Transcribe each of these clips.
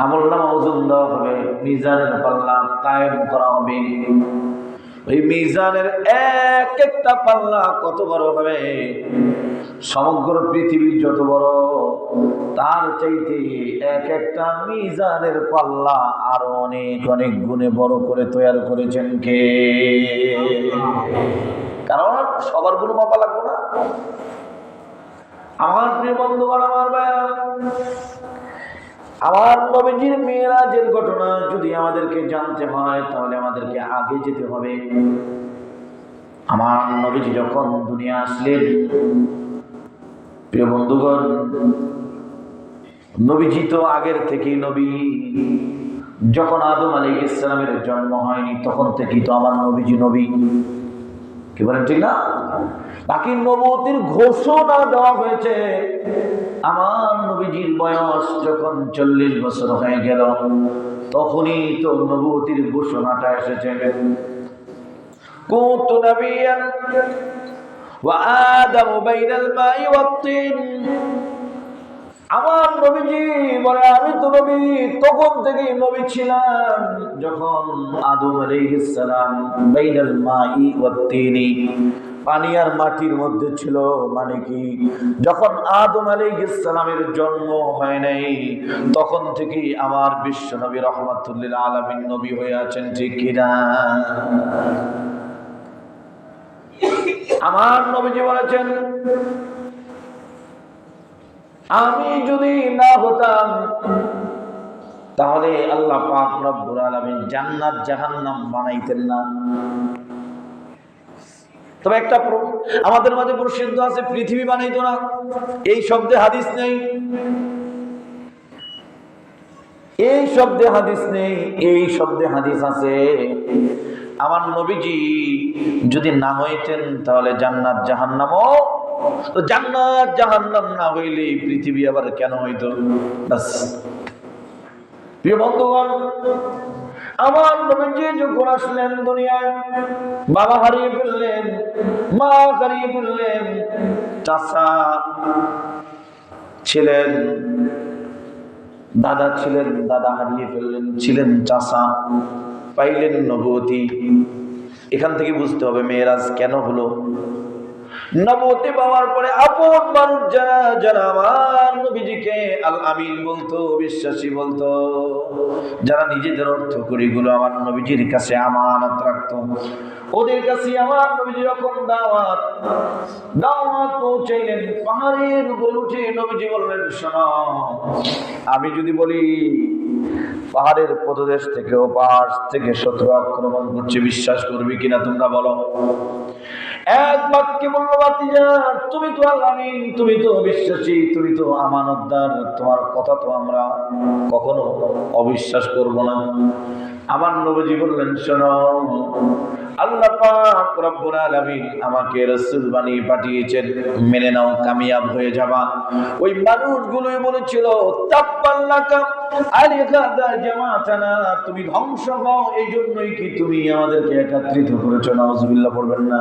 আমলনামা ওজন দেওয়া হবে, মিজানের পাল্লা কায়েম করা হবে। ওই মিজানের এক একটা পাল্লা কত বড় হবে, সমগ্র পৃথিবী যত বড় তার চাইতে এক একটা মিজানের পাল্লা আরো অনেক অনেক গুণে বড় করে তৈরি করেছেন কে? কারণ সবার গুলো মাপা লাগবে না। আমার প্রিয় বন্ধুগণ, আমার নবীজির মিরাজের ঘটনা যদি আমাদেরকে জানতে হয় তাহলে আমাদেরকে আগে যেতে হবে। আমার নবীজি যখন দুনিয়া আসলেন, প্রিয় বন্ধুগণ, নবীজি তো আগের থেকেই নবী। যখন আদম আলাইহিস সালামের জন্ম হয়নি তখন থেকেই তো আমার নবীজি নবী। কি বলেন, ঠিক না? বাকি নবুয়তির ঘোষণা দেওয়া হয়েছে আমার নবীজির বয়স যখন 40 বছর হয়ে গেল, তখনই তো নবুয়তির ঘোষণাটা এসেছে। কুনতু নবিয়ান ওয়া আদামু বাইনাল মাই ওয়াত তিন। আমার নবীজি বলে, আমি তো নবী তখন থেকেই নবী ছিলাম যখন আদম আলাইহিস সালাম বাইনাল মাই ওয়াত তিনি, পানি আর মাটির মধ্যে ছিল। মানে কি, যখন আদম আলাইহিস সালামের জন্ম হয় নাই তখন থেকেই আমার বিশ্ব নবী রাহমাতুল লিল আলামিন নবী হয়ে আছেন, ঠিক কিনা? আমার নবীজি বলেছেন, আমি যদি না হতাম তাহলে আল্লাহ পাক রব্বুল আলামিন জান্নাত জাহান্নাম বানাইতেন না। তবে একটা আমাদের মাঝে প্রসিদ্ধ আছে, পৃথিবী বানাইতো না। এই শব্দে হাদিস নেই, এই শব্দে হাদিস নেই। এই শব্দে হাদিস আছে, আমার নবীজি যদি না হইতেন তাহলে জান্নাত জাহান্নামও, তো জান্নাত জাহান্নাম না হইলে পৃথিবী আবার কেন হইতো? বাস। প্রিয় বন্ধুগণ, আমার নবীজি যখন আসলেন দুনিয়ায়, বাবা হারিয়ে ফেললেন, মা হারিয়ে ফেললেন, চাচা ছিলেন, দাদা ছিলেন, দাদা হারিয়ে ফেললেন, ছিলেন চাচা, পাইলেন নবুয়তি। এখান থেকে বুঝতে হবে মেরাজ কেন হলো। নবুয়তি পাওয়ার পরে আপন মানুষ যারা যারা আমার নবীজিকে আল আমিন বলতো, বিশ্বাসী বলতো, যারা নিজেদের অর্থ করিগুলো আমার নবীজির কাছে আমানত রাখতো, ওদের কাছে আমার নবীজি যখন দাওয়াত পৌঁছাইলেন, পাহাড়ের উপরে উঠে নবীজি বললেন, শোনো, আমি যদি বলি পাহাড়ের পদদেশ থেকে ও পাহাড় থেকে শত্রু আক্রমণ করছে, বিশ্বাস করবে কিনা তোমরা বলো? এক বাক্যে বলল, বাতিজা, তুমি তো আল আমিন, তুমি তো বিশ্বাসী, তুমি তো আমানতদার, তোমার কথা তো আমরা কখনো অবিশ্বাস করব না। আমার নবীজি বললেন, শোনো, আল্লাহ পাক রব্বুল আলামিন আমাকে রাসূল বানিয়ে পাঠিয়েছেন, মেনে নাও, কামিয়াব হয়ে যাবা। ওই মানুষগুলোই বলেছিল, তাব্বাল্লাকা আলিকাদা জামাতানা, তুমি ধ্বংস হও, এই জন্যই কি তুমি আমাদেরকে একত্রিত করেছো? নাউজুবিল্লাহ পড়বেন না।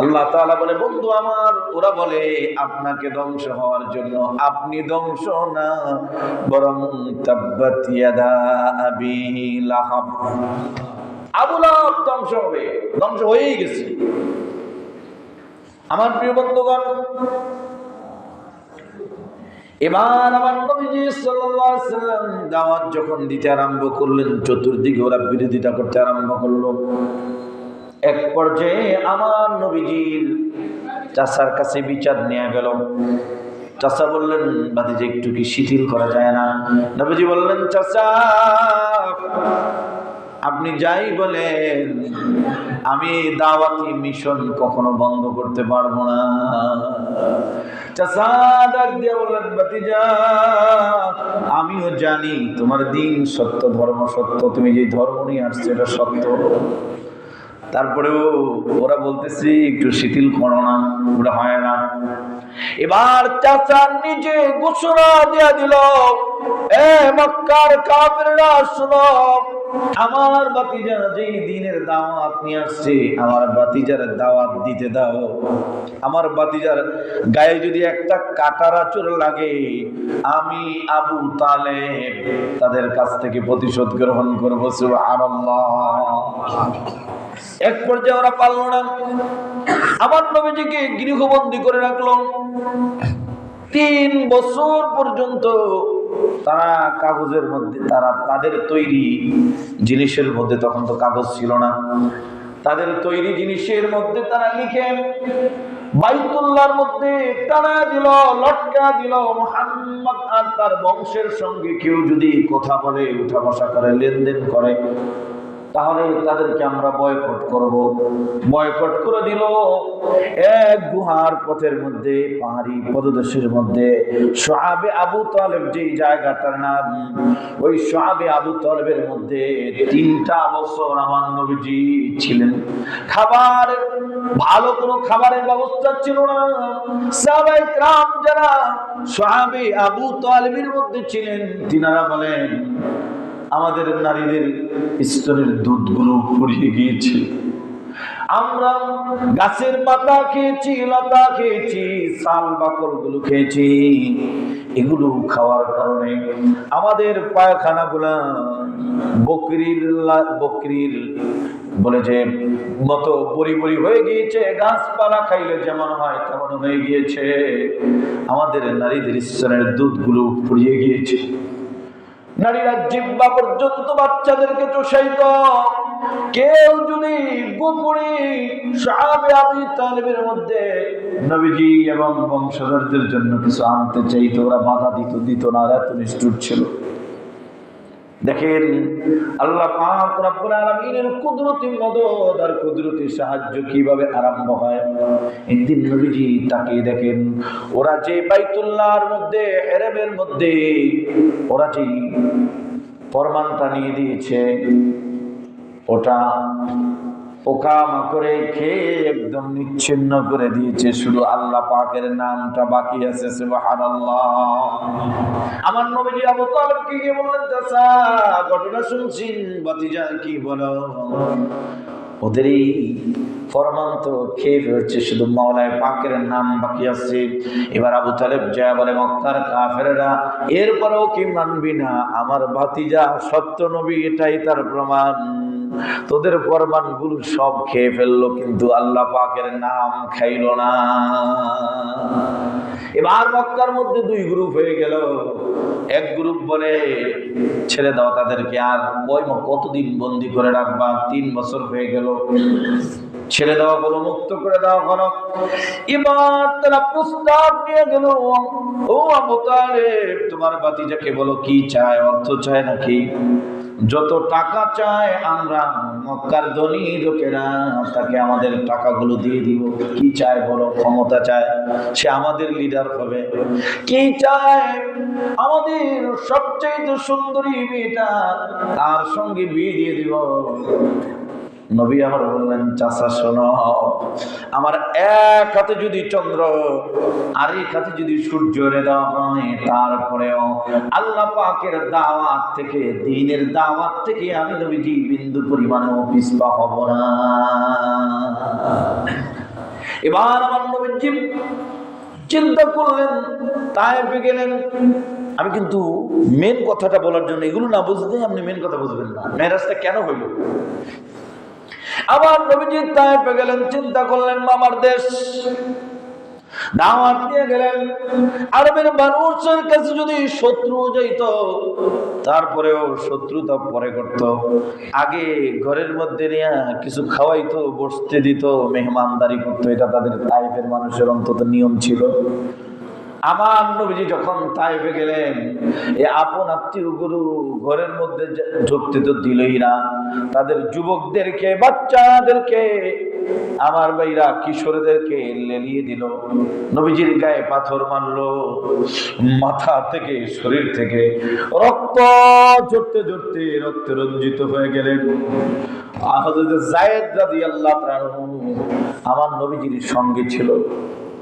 আল্লাহ তাআলা বলে, বন্ধু আমার, ওরা বলে আপনাকে ধ্বংস হওয়ার জন্য, আপনি ধ্বংস না, বরং তাব্বাত ইয়াদা আবি লাহাব, আবু লাহাব ধ্বংস হবে, ধ্বংস হয়েই গেছে। আমার প্রিয় বন্ধুগণ, এবার আমার নবীজি সাল্লাল্লাহু আলাইহি ওয়াসাল্লাম দাওয়াত যখন দিতে আরম্ভ করলেন, চতুর্দিকে ওরা বিরোধিতা করতে আরম্ভ করলো। এক পর্যায়ে আমার নবীজির চাচার কাছে বিচার নিয়ে গেল। চাচা বললেন, ভাতিজা, একটু কি শিথিল করা যায় না? নবীজি বললেন, চাচা, আপনি যাই বলেন, আমি দাওয়াতি মিশন কখনো বন্ধ করতে পারবো না। চাচা ডাক দিয়ে বললেন, ভাতিজা, আমিও জানি তোমার দিন সত্য, ধর্ম সত্য, তুমি যে ধর্ম নিয়ে আসছো এটা সত্য, তারপরেও ওরা বলতেছি একটু শিথিল করো না, ওটা হয় না। এবার চাচা নিজে ঘোষণা দিয়ে দিল, এ মক্কার কাফেররা শোনো, আমার ভাতিজা যেই দ্বীনের দাওয়াত নিয়ে আসছে, আমার ভাতিজার দাওয়াত দিতে দাও। আমার ভাতিজার গায়ে যদি একটা কাঁটার আঁচড় লাগে, আমি আবু তালেব তাদের কাছ থেকে প্রতিশোধ গ্রহণ করব। সুবহানাল্লাহ। এক পর্যায়ে ওরা পারল না, আমার নবীজিকে গৃহবন্দী করে রাখলো। 3 বছর পর্যন্ত তারা কাগজের মধ্যে, তারা তাদের তৈরি জিনিসের মধ্যে, তখন তো কাগজ ছিল না, তাদের তৈরি জিনিসের মধ্যে তারা লিখে বাইতুল্লাহর মধ্যে টানা দিল, লটকা দিল, মুহাম্মদ আর তার বংশের সঙ্গে কেউ যদি কথা বলে, উঠা বসা করে, লেনদেন করে, তাহলে তাদেরকে আমরা বয়কট করব। বয়কট করে দিল। এক গুহার পথের মধ্যে, পাহাড়ি পদদেশের মধ্যে শুআবে আবু তালেব যেই জায়গাটার নাম, ওই শুআবে আবু তালেবের মধ্যে 3টা বছর আমার নবীজি ছিলেন। খাবার, ভালো কোনো খাবারের ব্যবস্থা ছিল না। সাহাবায়ে কেরাম যারা শুআবে আবু তালেবের মধ্যে ছিলেন, তিনারা বলেন আমাদের নারীদের স্তনের দুধগুলো ফুরিয়ে গিয়েছে, আমরা গাছের পাতা খেয়েছি, লতা খেয়েছি, শাল বাকল গুলো খেয়েছি, এগুলো খাওয়ার কারণে আমাদের পায়খানাগুলা বকরির বলে যে মতো বড়ি বড়ি হয়ে গিয়েছে, গাছপালা খাইলে যেমন হয় তেমন হয়ে গিয়েছে, আমাদের নারীদের স্তনের দুধগুলো ফুরিয়ে গিয়েছে। নারীরা জিহ্বা পর্যন্ত বাচ্চাদেরকে চুষাইত। কেউ যদি গোপনে সাহাবে আবু তালেবের মধ্যে নবীজি এবং বংশধরদের জন্য কিছু আনতে চাইতো, ওরা বাধা দিত না, এত নিষ্ঠুর ছিল। দেখেন আল্লাহ পাক রব্বুল আলামিনের কুদরতি মদদ আর কুদরতি সাহায্য কিভাবে আরম্ভ হয়। একদিন নবীজি তাকিয়ে দেখেন, ওরা যে বাইতুল্লাহর মধ্যে, হেরেমের মধ্যে ওরা যে ফরমানটা নিয়ে দিয়েছে, ওটা পোকামাকড়ে খেয়ে একদম নিচ্ছিন্ন করে দিয়েছে, শুধু আল্লাহ পাকের নামটা বাকি আছে। সুবহানাল্লাহ। আমার নবীজি আবু তালেবকে গিয়ে বললেন, চাচা ঘটনা শুনছেন? ভাতিজা কি বলো? ওদের এই ফরমান তো খেয়ে ফেলেছে, শুধু মাওলায় পাকের নাম বাকি আছে। এবার আবু তালেব যা বলে, মক্কার কাফেররা এরপরেও কি মানবি না? আমার ভাতিজা সত্য নবী, এটাই তার প্রমাণ। তোদের ফরমান গুলো সব খেয়ে ফেললো, কিন্তু আল্লাহ পাকের নাম খাইল না। এবার মক্কার মধ্যে 2 গ্রুপ হয়ে গেল। এক গ্রুপ বলে ছেড়ে দাও তাদেরকে, আর কতদিন বন্দি করে রাখবা, 3 বছর হয়ে গেল, ছেড়ে দেওয়া বলো, মুক্ত করে দেওয়া বলো। এবার তারা প্রস্তাব নিয়ে গেল, ও আবু তালেব তোমার ভাতিজাকে বলো কি চায়, অর্থ চায় নাকি? যত টাকা চায় আমরা মক্কার ধনী লোকেরা তাকে আমাদের টাকাগুলো দিয়ে দিব। কি চায় বলো? ক্ষমতা চায়, সে আমাদের লিডার হবে। কি চায়? আমাদের সবচেয়ে সুন্দরী মেয়েটা, তার সঙ্গে বিয়ে দিয়ে দিব। নবী আমার বললেন, চাচা শোনো, আমার এক হাতে যদি চন্দ্র আর এক হাতে যদি সূর্য রে দেওয়া হয়, তারপরেও আল্লাহ পাকের দাওয়াত থেকে, দ্বীনের দাওয়াত থেকে আমি নবীজি বিন্দু পরিমাণও পিছপা হব না। এবার আমার নবীজি চিন্তা করলেন, তায়েফে গেলেন। আমি কিন্তু মেন কথাটা বলার জন্য, এগুলো না বুঝতে আপনি মেন কথা বুঝবেন না, মেরাজটা কেন হইল। আবার নবীজি তায়েফে গেলেন, চিন্তা করলেন মামার দেশ, দাওয়াত নিয়ে গেলেন। আরবের মানুষের কাছে যদি শত্রু যাইত, তারপরেও শত্রুতা পরে করত, আগে ঘরের মধ্যে নিয়ে কিছু খাওয়াইতো, বসতে দিত, মেহমানদারি করতো, এটা তাদের তায়েফের মানুষের অন্তত নিয়ম ছিল। আমার নবীজি যখন তায়েফে গেলেন, এই আপন আত্মীয় গুরু ঘরের মধ্যে ঢুকতে তো দিলই না। তাদের যুবকদেরকে, বাচ্চাদেরকে, আমার ভাইরা কিশোরদেরকে লেলিয়ে দিল, নবীজির গায়ে পাথর মারলো, মাথা থেকে শরীর থেকে রক্ত ঝরতে ঝরতে রক্তে রঞ্জিত হয়ে গেলেন। হযরত যায়েদ রাদিয়াল্লাহু তাআলা আমার নবীজির সঙ্গে ছিল।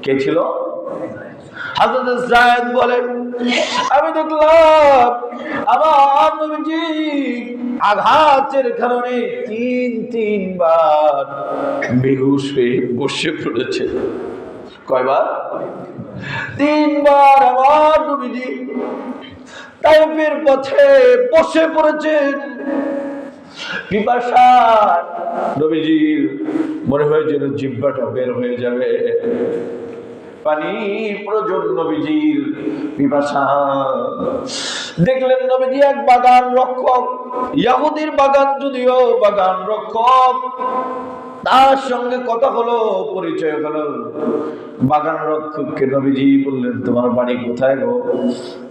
কে ছিল? হযরত যায়েদ বলেন, আমি দেখলাম আমার নবীজি আঘাতের কারণে তিনবার বেহুশ হয়ে বসে পড়েছে। কয়বার? তিনবার আমার নবীজি তাইফের পথে বসে পড়েছেন। পিপাসা নবীজির মনে হয় যেন জিহ্বাটা বের হয়ে যাবে, পানি প্রয়োজন নবীজির পিপাসা। দেখলেন নবীজি এক বাগান রক্ষক, ইহুদির বাগান, যদিও বাগান রক্ষক, তার সঙ্গে কথা হলো, পরিচয় হলো। বাগান রক্ষককে নবীজি বললেন, তোমার বাড়ি কোথায় গো?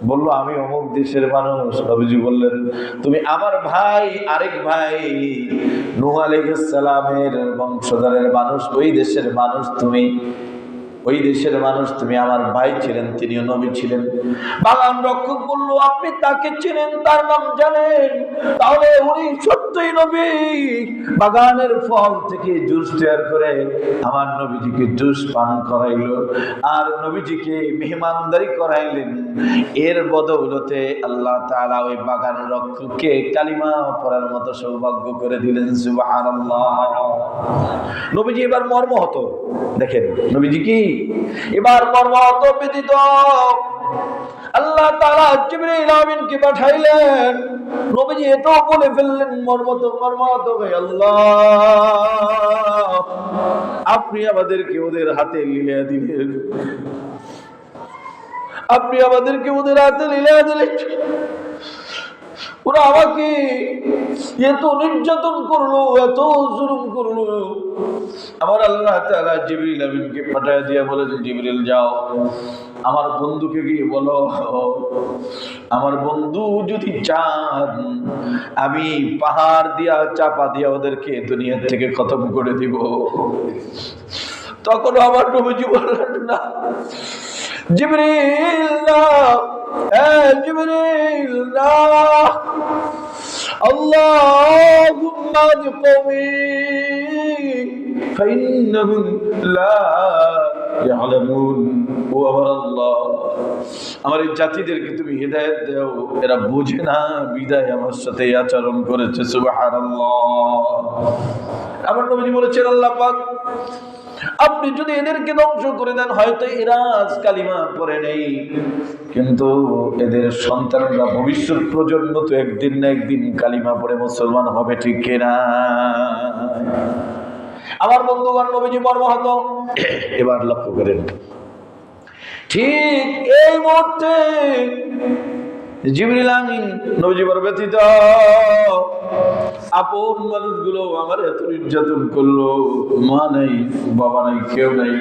বললো, আমি অমুক দেশের মানুষ। নবীজি বললেন, তুমি আমার ভাই, আরেক ভাই নূহ আলাইহিস সালামের বংশধরের মানুষ, ওই দেশের মানুষ তুমি, ওই দেশের মানুষ তুমি, আমার ভাই ছিলেন, তিনিও নবী ছিলেন। বাগান রক্ষক বলল, আপনি তাকে চিনেন, তার নাম জানেন, তাহলে উনি সত্যই নবী। বাগানের ফল থেকে জুস তৈরি করে আমার নবীজিকে জুস পান করাইলো, আর নবীজিকে মেহমানদারি করাইলেন। এর বদৌলতে আল্লাহ তাআলা ওই বাগান রক্ষককে কালিমা পড়ার মতো সৌভাগ্য করে দিলেন। সুবহানাল্লাহ। নবীজি এবার মর্মাহত। দেখেন নবীজি কি এবার মর্মাহত, ব্যথিত। আল্লাহ তাআলা জিবরিল আমিনকে পাঠাইলেন। নবীজি এত বলে ফেললেন মর্মাহত হয়ে, আল্লাহ আপনি আমাদেরকে ওদের হাতে লিলিয়ে দিলেন, আপনি আমাদেরকে ওদের হাতে লিলিয়ে দিলেন। ওরা আমাকে এত নির্যাতন করলো, এত জুলুম করলো। আমার আল্লাহ তাআলা জিবরিল আমিনকে পাঠিয়ে দিয়ে বলেছেন, জিবরিল যাও, আমার বন্ধুকে গিয়ে বলো, আমার বন্ধু যদি চান আমি পাহাড় দিয়া চাপা দিয়া ওদেরকে দুনিয়া থেকে খতম করে দিব। তখন আমার নবীজি বললেন, না জিবরিল না, জিবরিল না, আল্লাহুম্মা আদকমি ফাইন্নাহুম লা ইয়ালামুন। ও আমার আল্লাহ, আমার এই জাতিদেরকে তুমি হিদায়াত দাও, এরা বুঝে না বিদায় আমার সাথে আচরণ করেছে। সুবহানাল্লাহ। আমার নবীজি বলেছেন, আল্লাহ পাক আপনি যদি এদেরকে ধ্বংস করে দেন, হয়তো এরা আজ কালিমা পড়ে নেই, কিন্তু এদের সন্তানরা, ভবিষ্যৎ প্রজন্ম তো একদিন না একদিন কালিমা পড়ে মুসলমান হবে, ঠিক কিনা? আমার বন্ধুগণ, নবীজি মর্মাহত। এবার লক্ষ্য করেন, ঠিক এই মুহূর্তে জিবরিল আমিন নবীজি বড় ব্যথিত। আপন মানুষগুলো আমার এত নির্যাতন করলো, মা নাই, বাবা নাই, কেউ নাই।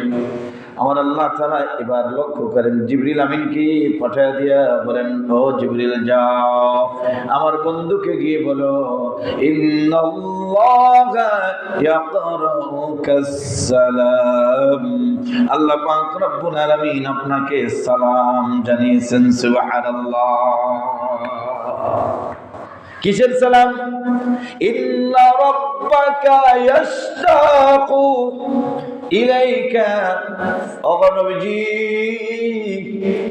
আমার আল্লাহ তাআলা এবার লক্ষ্য করেন, জিবরিল আমিনকে পাঠিয়ে দিয়া বলেন, ও জিবরিল যাও, আমার বন্ধুকে গিয়ে বলো, ইন্নাল্লাহা ইয়াকরাউকাস সালাম, আল্লাহ পাক রব্বুল আলামিন আপনাকে সালাম জানিয়েছেন। সুবহানাল্লাহ। কিসের সালাম? ইন্না রাব্বাকা ইয়াশতাকু ইলাইকা। ও নবীজি,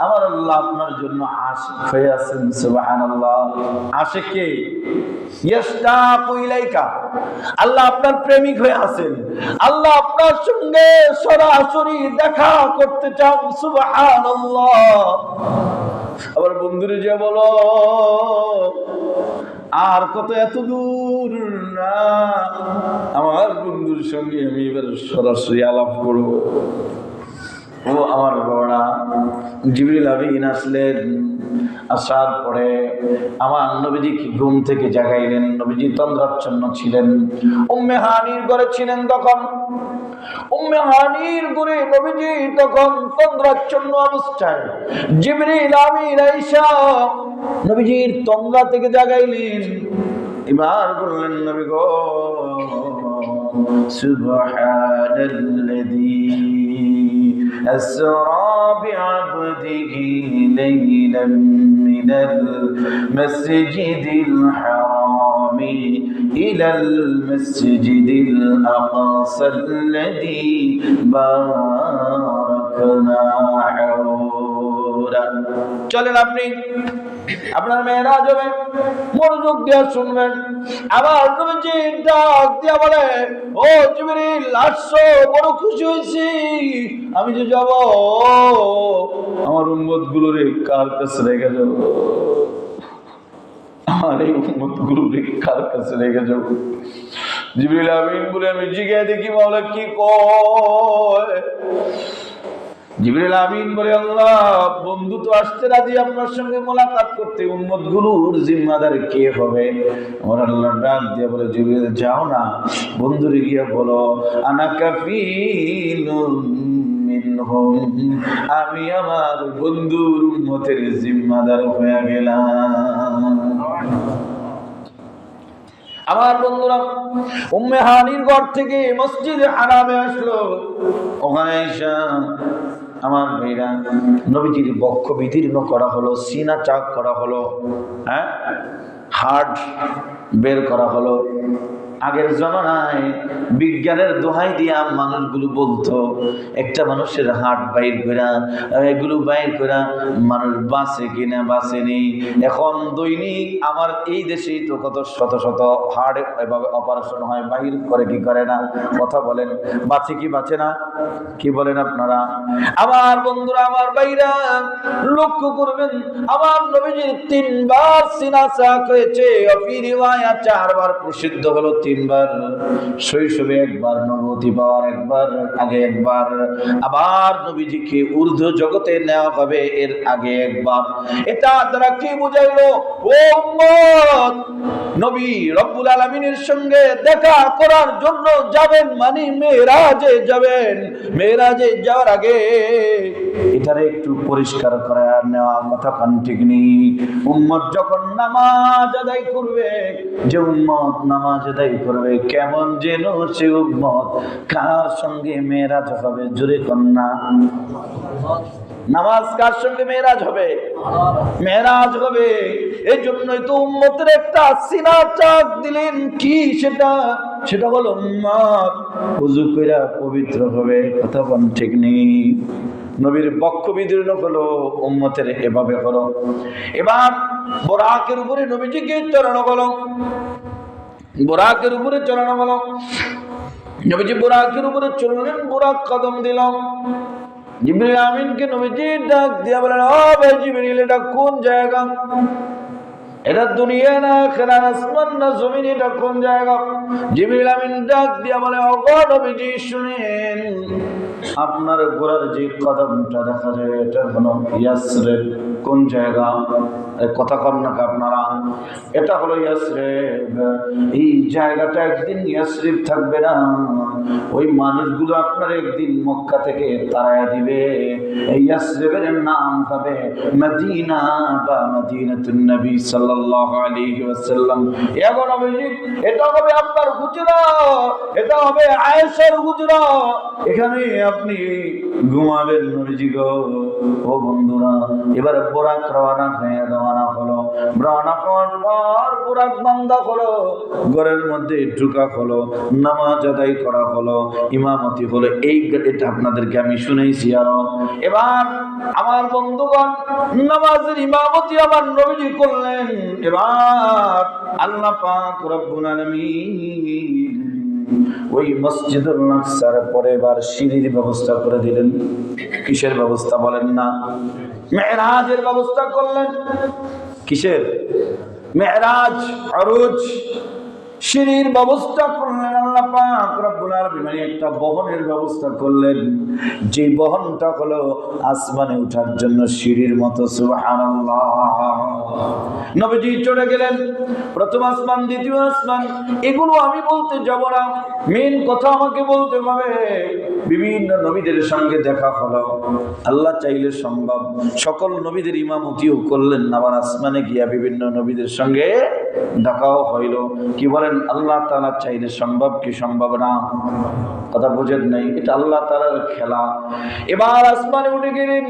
আমার আল্লাহ আপনার জন্য আশিক হয়ে আছেন। সুবহানাল্লাহ। আশিক কে? ইয়াশতাকু ইলাইকা, আল্লাহ আপনার প্রেমিক হয়ে আছেন, আল্লাহ আপনার সঙ্গে সরাসরি দেখা করতে চান। সুবহানাল্লাহ। আবার বন্ধুরে যে বলো, আর কত এত দূর না, আমার বন্ধুর সঙ্গে আমি এবার সরাসরি আলাপ করব। ও আমার বাবারা, জিবরিল আমিন আসলেন। আসার পরে আমার নবীজিকে ঘুম থেকে জাগাইলেন। নবীজি তন্দ্রাচ্ছন্ন ছিলেন, উম্মে হানির ঘরে ছিলেন তখন। উম্মে হানির ঘরে নবীজি তখন তন্দ্রাচ্ছন্ন অবস্থায়। জিবরিল আমিন আয়েশা নবীজির তন্দ্রা থেকে জাগাইলেন। এবার বললেন, নবী গো, সুবহানাল্লাযী أسرى بعبده ليلا من المسجد الحرام إلى المسجد الأقصى الذي باركنا حوله তাহুরা। চলেন আপনি, আপনার মেয়েরাজ হবে, মনোযোগ দিয়ে শুনবেন। আমার নবীজি ডাক দিয়া বলে, ও জিবরিল আসছো, বড় খুশি হয়েছি, আমি যে যাব আমার উম্মত গুলোরে কার কাছে রেখে যাব, আমার এই উম্মত গুলোরে কার কাছে রেখে যাব। জিবরিল আমিন বলে আমি জিজ্ঞাসা দেখি মাওলা কি কয়। জিবরিল আমিন বলে, আল্লাহ বন্ধু তো আসতে রাজি আপনার সঙ্গে মোলাকাত করতে, উম্মত গুলোর জিম্মাদার কে হবে? আমার আল্লাহ ডাক দিয়ে বলে, জিবরিল যাও না, বন্ধুরে গিয়ে বলো আনা কাফিলুম মিনহুম, আমি আমার বন্ধুর উম্মতের জিম্মাদার হয়ে গেলাম। আমার বন্ধুরা উম্মে হানির ঘর থেকে মসজিদে হারামে আসলো। ওখানে এসে আমার ভাইরা নবীজির বক্ষ বিদীর্ণ করা হলো, সিনা চাক করা হলো, হ্যাঁ, হার্ট বের করা হলো। আগের জমানায় বিজ্ঞানের দোহাই দিয়া মানুষগুলো বলতো একটা মানুষের হার্ট বাইর করা, এগুলো বাইর করা মানুষ বাঁচে কিনা বাঁচেনি। এখন দৈনিক আমার এই দেশেই তো কত শত শত হার্ট এভাবে অপারেশন হয়, বাহির করে কি করে না? কথা বলেন, বাঁচে কি বাঁচে না? কি বলেন আপনারা? আমার বন্ধুরা, আমার ভাইরা লক্ষ্য করবেন, আমার নবীজির 3 বার সিনা চাক হয়েছে, অফি রিওয়ায়া 4 বার প্রসিদ্ধ হলো, 3 বার শৈশবে একবার, নবুয়তি পাওয়ার একবার, আগে একবার, আবার নবীজিকে ঊর্ধ্ব জগতে নেওয়া হবে এর আগে একবার। এটা দ্বারা কি বুঝাইলো? ও উম্মত, নবী রব্বুল আলামিনের সঙ্গে দেখা করার জন্য যাবেন মানে মেরাজে যাবেন। মেরাজে যাওয়ার আগে এটারে একটু পরিষ্কার করে নেওয়া কথা কান ঠিক নেই। উম্মত যখন নামাজ আদায় করবে, যে উম্মত নামাজ আদায় করবে, কেমন যেন সে উম্মত কার সঙ্গে মেরাজ হবে? জোরে কন্যা, নামাজ কার সঙ্গে মেরাজ হবে? মেরাজ হবে। এই জন্যই তো উম্মতের একটা সিনা চাক দিলেন। কি সেটা? সেটা হলো উম্মত ওযু কইরা পবিত্র হবে। কথা বল ঠিক নেই? নবীর বক্ষ বিদীর্ণ হলো, উম্মতের এভাবে হলো। এবার বোরাকের উপরে নবীজিকে চড়ানো হলো, বোরাকের উপরে চড়ানো হলো। নবীজি বোরাকের উপরে চড়লেন, বোরাক কদম দিল। জিবরিল আমিনকে নবীজি ডাক দিয়া বলেন, ও ভাই জিবরিল, এটা কোন জায়গা? এটা দুনিয়া না আখিরাত, আসমান না জমিন, এটা কোন জায়গা? জিবরিল আমিন ডাক দিয়া বলে, ও নবীজি শুনেন, আপনার গোড়ার যে কদমটা দেখা যায় এটা হলো ইয়াসরিব। কোন জায়গা? কথা কন না আপনারা? এটা হলো ইয়াসরিব। এই জায়গাটা একদিন ইয়াসরিব থাকবে না, ওই মানুষগুলো আপনার একদিন মক্কা থেকে তাড়ায়া দিবে। এই ইয়াসরিবের নাম হবে মদিনা বা মদিনাতুন নবী সাল্লাল্লাহু আলাইহি ওয়াসাল্লাম। এখন নবীজি, এটা হবে আপনার হুজরা, এটা হবে আয়েশার হুজরা, এখানে আপনি ঘুমাবেন নবীজি গো। ও বন্ধুরা, এবারে বোরাক রওনা হলো। রওনা হওয়ার পর বোরাক বান্ধা হলো, ঘরের মধ্যে ঢুকা হলো, নামাজ আদায় করা হলো, ইমামতি হলো। এটা আপনাদেরকে আমি শুনেছি আরো। এবার আমার বন্ধুগণ, নামাজের ইমামতি আমার নবীজি করলেন। এবার আল্লাহ পাক রব্বুল আলামিন ওই মসজিদুল আকসার পরে এবার সিঁড়ির ব্যবস্থা করে দিলেন। কিসের ব্যবস্থা বলেন না? মেরাজের ব্যবস্থা করলেন। কিসের? মেরাজ, আরজ, সিঁড়ির ব্যবস্থা করলেন আল্লাহ পাক রব্বুল আলামিন। একটা বহনের ব্যবস্থা করলেন, যে বহনটা হলো আসমানে ওঠার জন্য সিঁড়ির মতো। সুবহানাল্লাহ। নবীজি চলে গেলেন প্রথম আসমান, দ্বিতীয় আসমান, এগুলো আমি বলতে যাব না। মেন কথা আমাকে বলতে হবে, বিভিন্ন নবীদের সঙ্গে দেখা হলো। আল্লাহ চাইলে সম্ভব, সকল নবীদের ইমামতিও করলেন। আবার আসমানে গিয়া বিভিন্ন নবীদের সঙ্গে দেখাও হইল। কি বলেন? আল্লাহ তাআলা চাইলে সম্ভব কি সম্ভব না? কথা বুঝেন নাই? এটা আল্লাহ তাআলার খেলা। এবার আসমানে উঠে গেলেন।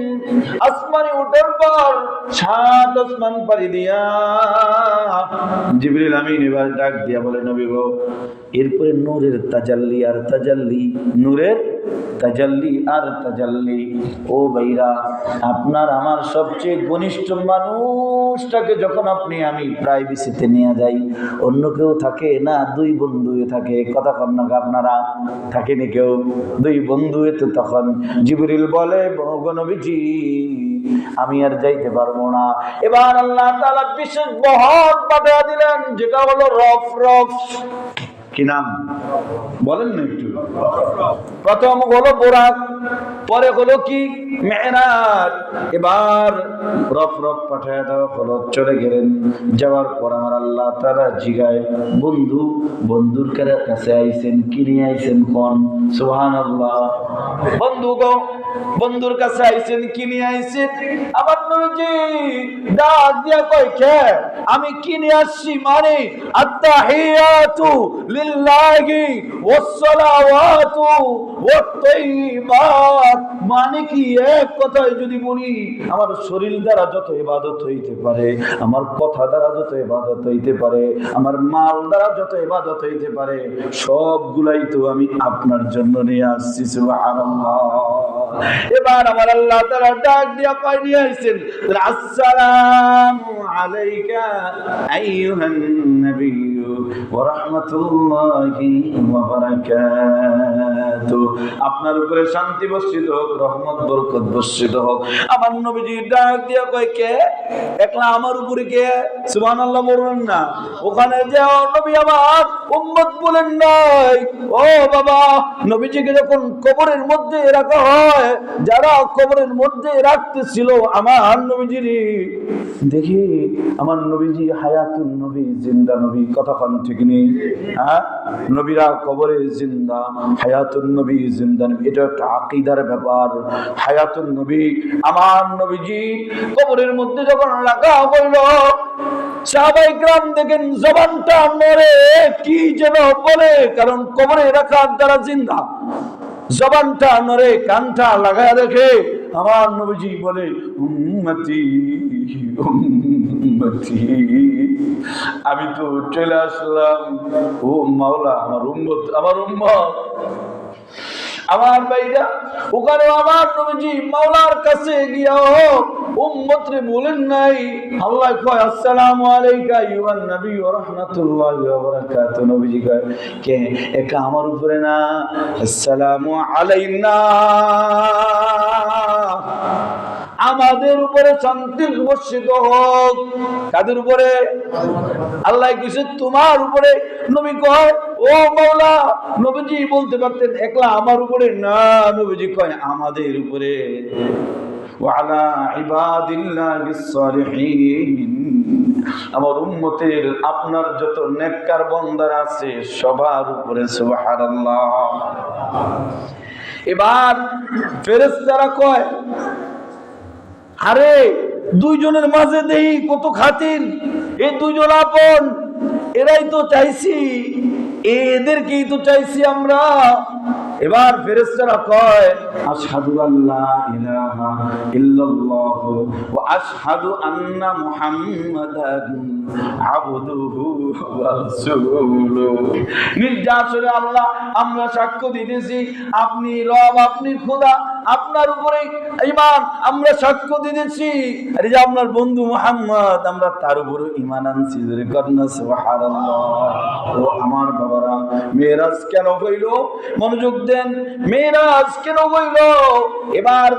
আসমানে উঠার পর 7 আসমান পাড়ি দিয়া জিবরিল আমিন এবার ডাক দিয়া বলে, নবী গো, এরপরে নূরের তাজাল্লি আর তাজাল্লি, নূরের তাজাল্লি আর তাজাল্লি। ও ভাইরা, আপনার আমার সবচেয়ে ঘনিষ্ঠ মানুষটাকে যখন আমি প্রাইভেসিতে নিয়ে যাই, অন্য কেউ থাকে না, দুই বন্ধু থাকে। কথা কন না আপনারা, থাকেনি কেউ? দুই বন্ধু তো তখন জিবরিল বলে, গো নবীজি আমি আর যাইতে পারবো না। এবার আল্লাহ তাআলা বিশেষ বহর পাঠিয়ে দিলেন, যেটা হলো রফ রফ। কি নাম বলেন না একটু? প্রথম হলো বোরাক, পরে হলো কি মেরাজ। এবার রফ রফ পাঠায় দেওয়া হলো, চলে গেলেন। যাওয়ার পর আমার আল্লাহ তাআলা জিগায়, বন্ধু বন্ধুর কাছে আইছেন, কি নিয়ে আইছেন কোন? সুবহানাল্লাহ। বন্ধু গো, বন্ধুর কাছে আইছেন, কি নিয়ে আইছেন? আমার নবীজি ডাক দিয়া কয়, কে? আমি কি নিয়ে আসছি মানে আত্তাহিয়াতু লিল্লাহি ওয়াসসালাওয়াতু ওয়াত-তাইয়্যিবাত। মানে কি, এক কথায় যদি বলি, আমার শরীর দ্বারা যত ইবাদত হইতে পারে, আমার কথা দ্বারা যত ইবাদত হইতে পারে, আমার মাল দ্বারা যত ইবাদত হইতে পারে, সবগুলাই তো আমি আপনার জন্য নিয়ে আসছি। সুবহানাল্লাহ। এবার আমার আল্লাহ তাআলা ডাক দিয়া কয় নিয়ে আইছেন, আসসালামু আলাইকা আইয়ুহান নাবিয়্যু ওয়া রাহমাতুল্লাহি ওয়া বারাকাতুহু। আপনার উপরে শান্তি বর্ষিত হোক, রহমত বরকত বর্ষিত হোক। আমার নবীজি ডাক দিয়া কয়, কে? একলা আমার উপরে কে? সুবহানাল্লাহ বলবেন না? ওখানে যে নবী আমার উম্মত বলেন নাই। ও বাবা, নবীজিকে যখন কবরের মধ্যে রাখা হয়, যারা কবরের মধ্যে রাখতেছিল আমার নবীজির, দেখি আমার নবীজি হায়াতুন নবী, জিন্দা নবী। কথা কোন ঠিক নেই? হ্যাঁ, নবীরা কবরে জিন্দা, হায়াতুন নবী জিন্দা নবী। এটা একটা আকীদার ব্যাপার। হায়াতুন নবী, আমার নবীজি কবরের মধ্যে যখন রাখা হইল, সাহাবায়ে কেরাম দেখেন জবানটা নড়ে, কি যেন বলে, কারণ কবরে রাখার দ্বারা জিন্দা। জবানটা নড়ে, কানটা লাগায় দেখে আমার নবীজি বলে, উম্মতি উম্মতি। আমি তো চলে আসলাম, ও মাওলা, আমার উম্মত, আমার উম্মত। আমার ভাইরা, ওখানে আমার নবীজি মাওলার কাছে গিয়া উম্মত রে বলেন নাই। আল্লাহ কয়, আসসালামু আলাইকা আইয়ুহান নবী ওয়া রাহমাতুল্লাহি ওয়া বারাকাতুহু। নবীজি কয়, কে? একা আমার উপরে না, আসসালামু আলাইনা, আমাদের উপরে শান্তি বর্ষিত হোক। কাদের উপরে? আল্লাহ কইছে তোমার উপরে। নবী কয়, ও মাওলা, নবীজি বলতে পারতেন একলা আমার উপরে না। নবীজি কয়, আমাদের উপরে। ওয়ালা ইবাদিল্লাহিস সালিহিন, আমার উম্মতের আপনার যত নেককার বান্দারা আছে সবার উপরে। সুবহানাল্লাহ। এবার ফেরেশতারা কয়, আরে দুইজনের মাঝে দেই কত খাতির, এই দুইজন আপন, এরাই তো চাইছি, এদেরকেই তো চাইছি আমরা। এবার ফেরেশতারা কয়, আশহাদু আল্লা ইলাহা ইল্লাল্লাহু ওয়া আশহাদু আন্না মুহাম্মাদান আবদুহু ওয়া রাসূলুহু। নির্যাসরে আল্লাহ, আমরা সাক্ষ্য দিতেছি আপনি রব, আপনি খোদা, আপনার উপরে ঈমান আমরা সাক্ষ্য দিতেছি। আর যে আপনার বন্ধু মুহাম্মদ, আমরা তার উপরে ঈমান আনছি। জোরে কন্না সুবহানাল্লাহ। ও আমার বাবারা, মেরাজ কেন হইল? মনোযোগ দেন, মেরাজ কেন হইল? এবার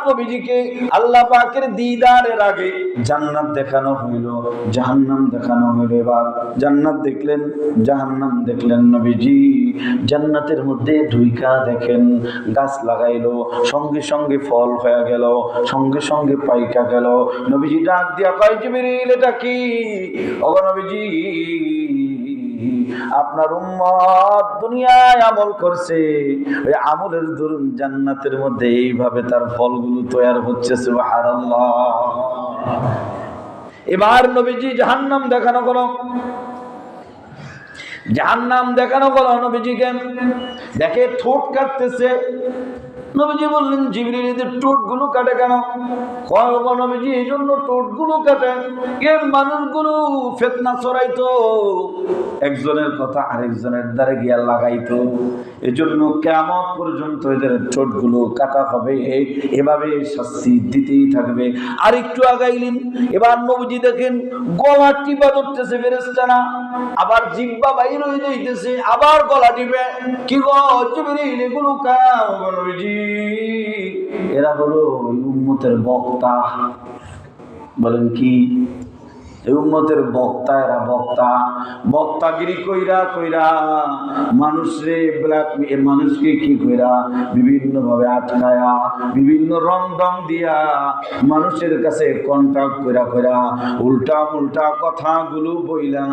নবীজিকে আল্লাহ পাকের দিদারের আগে জান্নাত দেখানো হইল, জাহান্নাম দেখানো হইল। এবার জান্নাত দেখলেন, জাহান্নাম দেখলেন। নবীজি জান্নাতের মধ্যে ঢুইকা দেখেন গাছ লাগাইলো, সঙ্গে সঙ্গে ফল হয়ে গেল, সঙ্গে সঙ্গে পাইকা গেল। নবীজি ডাক দিয়া কয়, জিবরিল এটা কি? ওগো নবীজি, আপনার উম্মত দুনিয়ায় আমল করছে, ওই আমলের দরুন জান্নাতের মধ্যে এইভাবে তার ফলগুলো তৈরি হচ্ছে। সুবহানাল্লাহ। এবার নবীজি জাহান্নাম দেখানো হলো, জাহান্নাম দেখানো হলো। নবীজিকে দেখে ঠোঁট কাটতেছে, নবীজি বললেন, জিবরিল এদের ঠোঁটগুলো কাটে কেন? কয় গো নবীজি, এই জন্য ঠোঁটগুলো কাটে এ মানুষগুলো ফিতনা ছড়াইতো, একজনের কথা আরেকজনের দ্বারা গিয়া লাগাইতো, এজন্য কিয়ামত পর্যন্ত এদের ঠোঁটগুলো কাটা হবে, এভাবে শাস্তি দিতেই থাকবে। আর একটু আগাইলেন, এবার নবীজি দেখেন গলা টিপা ধরতেছে ফেরেশতারা, আবার জিহ্বা বাইর হয়ে যাইতেছে, আবার গলা টিপে। কি গো জিবরিল, এগুলো কাও গো নবীজি? এরা হলো ওই উম্মতের বক্তা। বলেন কি? এই উম্মতের বক্তা, এরা বক্তা, বক্তাগিরি কইরা কইরা মানুষরে মানুষকে কি কইরা বিভিন্ন ভাবে আটকায়া, বিভিন্ন রং ঢং দিয়া মানুষের কাছে কন্ট্যাক্ট কইরা কইরা উল্টা উল্টা কথাগুলো বইলা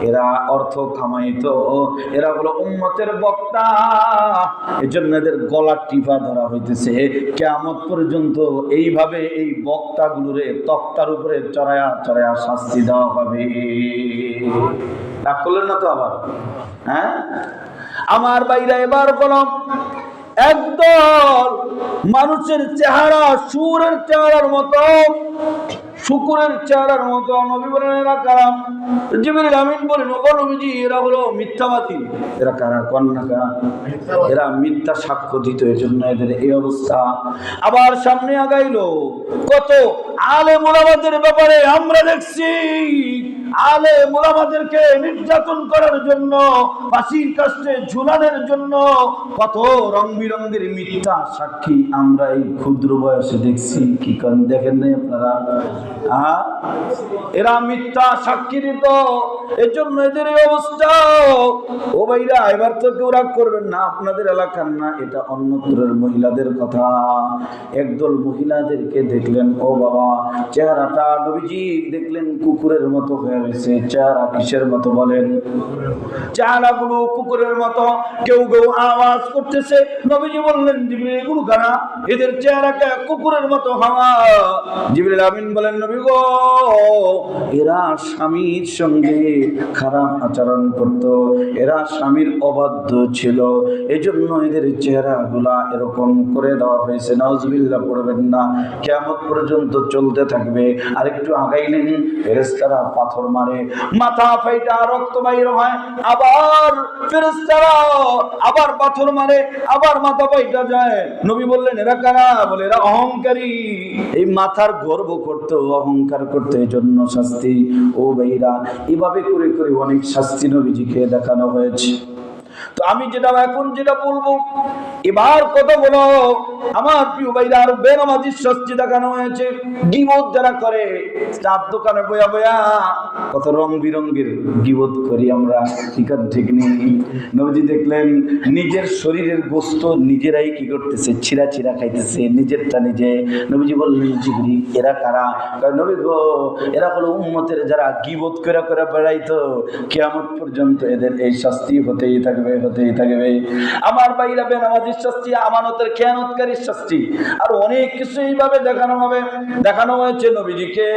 এরা অর্থ কামাইতো। এরা হলো উম্মতের বক্তা, এজন্য এদের গলা টিপা ধরা হইতেছে। কিয়ামত পর্যন্ত এইভাবে এই বক্তাগুলোরে তক্তার উপরে চড়ায়া চড়ায়া শাস্তি দেওয়া হবে। রাগ করলেন না তো আবার? হ্যাঁ আমার বাইরা, এবার বললাম একদল মানুষের চেহারা সুরের চেহারার মতো, শুকুরের চেহারার মতো। নবী বলেন এরা কারা? জিবরিল আমিন বলেন, ও নবীজি, এরা হলো মিথ্যাবাদী। এরা কারা? কন্যা কারা? এরা মিথ্যা সাক্ষ্য দিত, এজন্য এদের এই অবস্থা। আবার সামনে আগাইলো, কত আলেম ওলামাদের ব্যাপারে আমরা দেখছি আলেম ওলামাদেরকে নির্যাতন করার জন্য, ফাঁসির কাস্টে ঝুলানোর জন্য কত রং বিরঙ্গের মিথ্যা সাক্ষী আমরা এই ক্ষুদ্র বয়সে দেখছি। কি করেন দেখেন নাই আপনারা? এরা মিথ্যা সাক্ষী দিত, এজন্য এদের এই অবস্থা। ও ভাইরা, এবার তো কেউ রাগ করবেন না, আপনাদের এলাকার না, এটা অন্যত্রের মহিলাদের কথা। একদল মহিলাদেরকে দেখলেন, ও বাবা চেহারাটা নবীজি দেখলেন কুকুরের মতো হয়ে গেছে। চেহারা কিসের মতো বলেন? চেহারাগুলো কুকুরের মতো, কেউ কেউ আওয়াজ করতেছে। নবীজি বললেন, জিবরিল এগুলো কারা? এদের চেহারাকে কুকুরের মতো হওয়া। জিবরিল আমিন বলেন, নবী গো, এরা স্বামীর সঙ্গে খারাপ আচরণ করত, এরা স্বামীর অবাধ্য ছিল, এজন্য এদের চেহারাগুলা এরকম করে দেওয়া হয়েছে। নাউজুবিল্লাহ পড়বেন না, কিয়ামত পর্যন্ত চলতে থাকবে। আর একটু আগাইলেন, ফেরেশতারা পাথর মারে, মাথা ফাইটা রক্ত বাইর হয়, আবার ফেরেশতারা আবার পাথর মারে, আবার মাথা ফাইটা যায়। নবী বললেন এরা কারা? বলে এরা অহংকারী, এই মাথার গর্ব করতে, অহংকার করতে, এজন্য শাস্তি। ও ভাইরা, এভাবে করে করে অনেক শাস্তি নবীজিকে দেখানো হয়েছে। তো আমি এখন যেটা বলবো, এবার কথা বলো আমার প্রিয় ভাইরা, আর বেনামাজির শাস্তি দেখানো হয়েছে। গীবত যারা করে, চার দোকানে বয়া বয়া কত রং বিরঙ্গের গীবত করি আমরা, ঠিক নেই? নবীজি দেখলেন নিজের শরীরের গোশত নিজেরাই কি করতেছে, ছিঁড়া ছিঁড়া খাইতেছে, নিজেরটা নিজে। নবীজি বললেন, জিবরিল এরা কারা? নবী গো, এরা হলো উম্মতের যারা গীবত করে করে বেড়াইতো, কিয়ামত পর্যন্ত এদের এই শাস্তি হতেই থাকবে, হতেই থাকবে। আমার ভাইরা, বেনামাজির শাস্তি, আমানতের খেয়ানতকারীর শাস্তি, আর অনেক কিছু এইভাবে দেখানো হয়েছে নবীজিকে।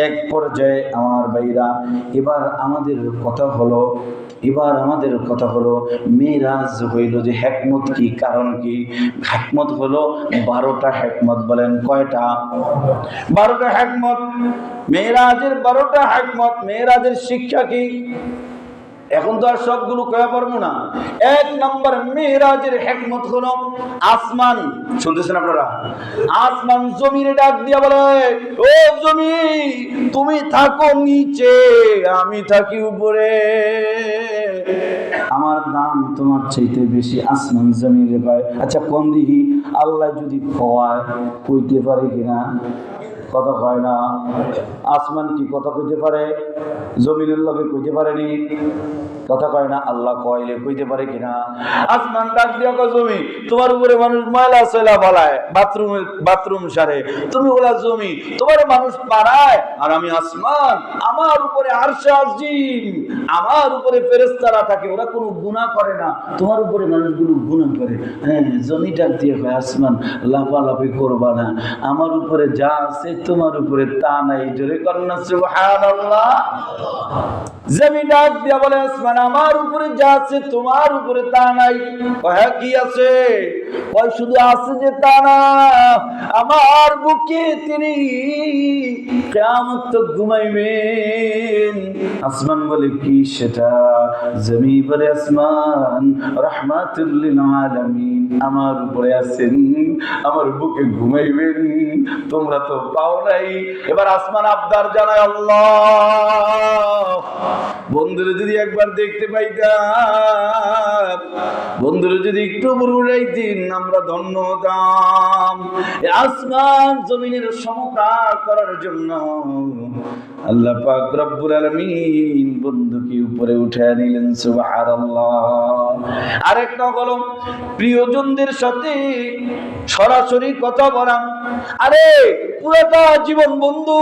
এক পর্যায়ে আমার ভাইরা, এবার আমাদের কথা হলো মেরাজ হইল যে হিকমত কি, কারণ কি? হিকমত হলো 12টা হিকমত। বলেন কয়টা? 12টা হিকমত। মেরাজের 12টা হিকমত। মেরাজের শিক্ষা কি? এখন তো আর সবগুলো কয়া পারবো না। এক নম্বর মেরাজের হিকমত হলো, আসমান, শুনতেছেন আপনারা? আসমান জমিনে ডাক দিয়া বলে, ও জমি তুমি থাকো নিচে, আমি থাকি উপরে, আমার দাম তোমার চাইতে বেশি। আসমান জমিনে পায়। আচ্ছা কোন দিকে? আল্লাহ যদি খোয়ায়, কইতে পারে কিনা? কথা কয় না। আসমান কি কথা কইতে পারে? জমিনের লগে কইতে পারেনি, কথা কয় না। আল্লাহ কইলে কইতে পারে কিনা? আসমান ডাক দিয়া কয়, জমি তোমার উপরে মানুষ ময়লা সয়লা ফলায়, বাথরুম সারে, তুমি ওলা জমি তোমার মানুষ পাড়ায়, আর আমি আসমান, আমার উপরে আরশে আজিম, আমার উপরে ফেরেশতারা থাকে, ওরা কোনো গুনাহ করে না, তোমার উপরে মানুষগুলো গুনাহ করে। হ্যাঁ, জমি ডাক দিয়ে কয়, আসমান লাফালাফি করবা না, আমার উপরে যা আছে তোমার উপরে তা নাই। জোরে কন্যা সুবহানাল্লাহ। জমিন ডাক দিয়া বলে আসমান আমার উপরে যা আছে তোমার উপরে তা নাই। কয় কি আছে? কয় শুধু আছে যে তা না, আমার বুকে তিনি কিয়ামত তক ঘুমাইবেন। আসমান বলে কি সেটা? জমি বলে আসমান রাহমাতুল লিল আলামিন আমার উপরে আছেন, আমার বুকে ঘুমাইবেন, তোমরা তো পাও নাই। এবার আসমান আবদার জানায় আল্লাহ বন্ধুরে যদি একবার দেখতে পাইতাম, বন্ধুরে যদি একটু বুড়াইতেন আমরা ধন্য হতাম। আসমান জমিনের সমতা করার জন্য আল্লাহ পাক রব্বুল আলামিন বন্ধুকে উপরে উঠে নিলেন। সুবহানাল্লাহ। আরেকটা হলো প্রিয়জনদের সাথে সরাসরি কথা বলা। আরে পুরোটা জীবন বন্ধু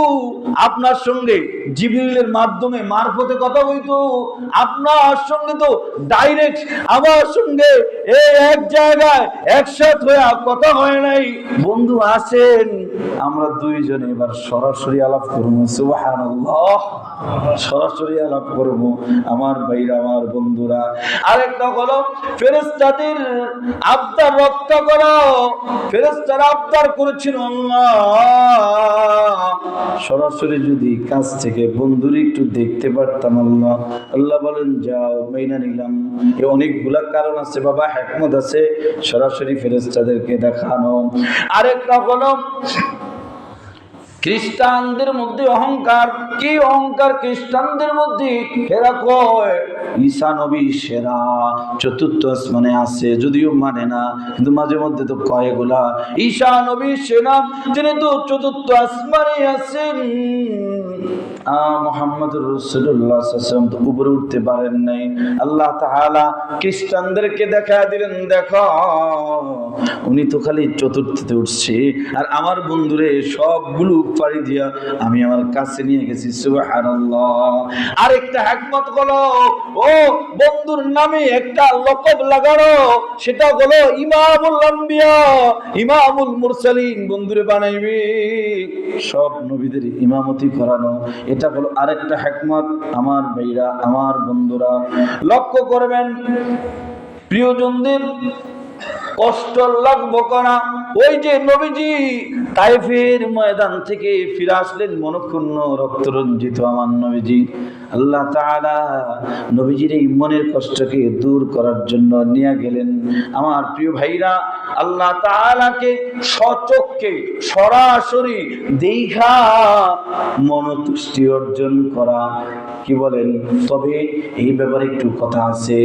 আপনার সঙ্গে জিবরিলের মাধ্যমে মারফতে কথা বলতো, আপনার সঙ্গে তো ডাইরেক্ট আমার সঙ্গে এই এক জায়গায় একসাথে হয়ে কথা হয় নাই। বন্ধু আসেন আমরা দুইজনে এবার সরাসরি আলাপ করবো। সুবহানাল্লাহ। সরাসরি আলাপ করবো আমার ভাইরা, আমার বন্ধুরা। আরেকটা হলো ফেরেশতাদের আবদার রক্ষা করো। ফেরেশতারা আবদার করেছিল আল্লাহ সরাসরি যদি কাছ থেকে বন্ধুর একটু দেখতে পারতাম। আল্লাহ আল্লাহ বলেন যাও মেনে নিলাম। অনেকগুলা কারণ আছে বাবা, হিকমত আছে সরাসরি ফেরেশতাদেরকে দেখানো। আরেকটা হলো খ্রিস্টানদের মধ্যে অহংকার। কি অহংকার খ্রিস্টানদের মধ্যে? এরা কয় ঈসা নবী সেরা, চতুর্থ আসমানে আছে, যদিও মানে না কিন্তু মাঝে মধ্যে তো কয় এগুলা ঈসা নবী সেরা, তিনি তো চতুর্থ আসমানে আছেন। মুহাম্মদুর রাসূলুল্লাহ সাল্লাল্লাহু আলাইহি ওয়াসাল্লাম তো উপরে উঠতে পারেন নাই। আল্লাহ তাআলা খ্রিস্টানদেরকে দেখা দিলেন, দেখো উনি তো খালি চতুর্থতে উঠছে, আর আমার বন্ধুরে সবগুলো পাড়ি দিয়া আমি আমার কাছে নিয়ে গেছি। সুবহানাল্লাহ। আরেকটা হিকমত হলো ও বন্ধুর নামে একটা লকব লাগানো, সেটা হলো ইমামুল আম্বিয়া, ইমামুল মুরসালিন। বন্ধুরে বানাইবে সব নবীদের ইমামতি করানো, এটা হলো আরেকটা হিকমত। আমার ভাইরা, আমার বন্ধুরা লক্ষ্য করবেন প্রিয়জনদের কষ্ট লাগবো করা। ওই যে নবীজি তাইফের ময়দান থেকে ফিরে আসলেন মনক্ষুণ্ণ রক্তরঞ্জিত আমার নবীজি। আল্লাহ তাআলা নবীজির এই মনের কষ্টকে দূর করার জন্য নিয়ে গেলেন। আমার প্রিয় ভাইরা, আল্লাহ তাআলাকে সচক্ষে সরাসরি দেখা মনতুষ্টি অর্জন করা, কি বলেন? তবে এই ব্যাপারে একটু কথা আছে,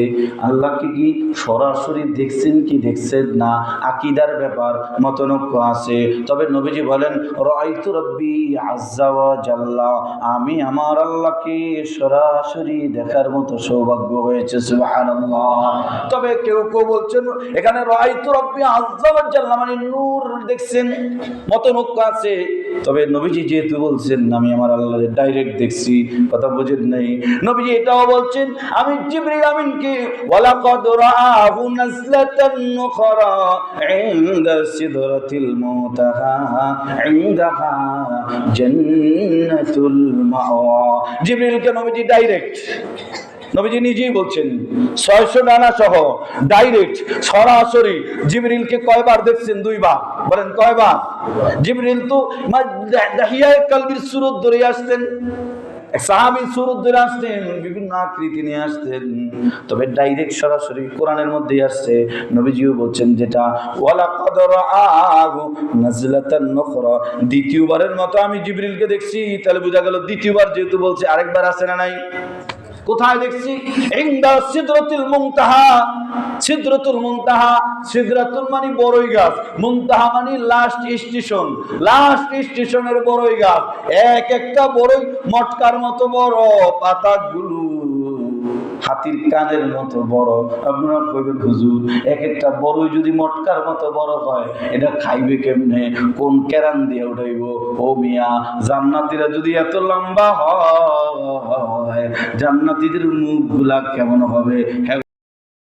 আল্লাহকে কি সরাসরি দেখছেন কি দেখছেন না, আকীদার ব্যাপার মতনৈক্য আছে। তবে নবীজি বলেন রাআইতু রাব্বি আযজা ওয়া জাল্লা, আমি আমার আল্লাহকে সরাসরি দেখার মতো সৌভাগ্য হয়েছে। সুবহানাল্লাহ। তবে কেউ কেউ বলছেন এখানে রাআইতু রাব্বি আযজা ওয়া জাল্লা মানে নূর দেখছেন, মতনৈক্য আছে। তবে নবীজি যেহেতু বলছেন আমি আমার আল্লাহকে ডাইরেক্ট দেখছি, কথা বুঝেন নাই। নবীজি এটাও বলছেন আমি জিবরিল আমিনকে ওয়ালাকাদ রাআহু নাজলাতান নুখরা ইনদা সিদরাতিল মুনতাহা ইনদাহা জান্নাতুল মাওয়া। জিবরিলকে নবীজি ডাইরেক্ট, নবীজি নিজেই বলছেন 600 ডানা সহ ডাইরেক্ট সরাসরি জিবরিলকে কয়বার দেখছেন? 2 বার। বলেন কয়বার? জিবরিল তো দাহিয়ায়ে কলবির সুরত ধরে আসতেন, সাহাবী সুরত ধরে আসতেন, বিভিন্ন আকৃতি নিয়ে আসতেন। তবে ডাইরেক্ট সরাসরি কোরআনের মধ্যেই আসছে। নবীজিও বলছেন যেটা ওয়ালাকাদ রাআহু নাজলাতান নুখরা, দ্বিতীয়বারের মতো আমি জিবরিলকে দেখছি। তাহলে বোঝা গেল দ্বিতীয়বার যেহেতু বলছে আরেকবার আছে না নাই? কোথায় দেখছি? ইনদা সিদরাতুল মুনতাহা। সিদরাতুল মুনতাহা, সিদরাতুল মানে বড়ই গাছ, মুনতাহা মানে লাস্ট স্টেশন। লাস্ট স্টেশনের বড়ই গাছ, এক একটা বড়ই মটকার মতো বড়, পাতাগুলো হাতির কানের মতো বড়। আপনারা কইবেন হুজুর এক একটা বড়ই যদি মটকার মতো বড় হয় এটা খাইবে কেমনে, কোন কেরান দিয়ে উঠাইব? ও মিয়া, জান্নাতীরা যদি এত লম্বা হয় জান্নাতীদের মুখগুলা কেমন হবে?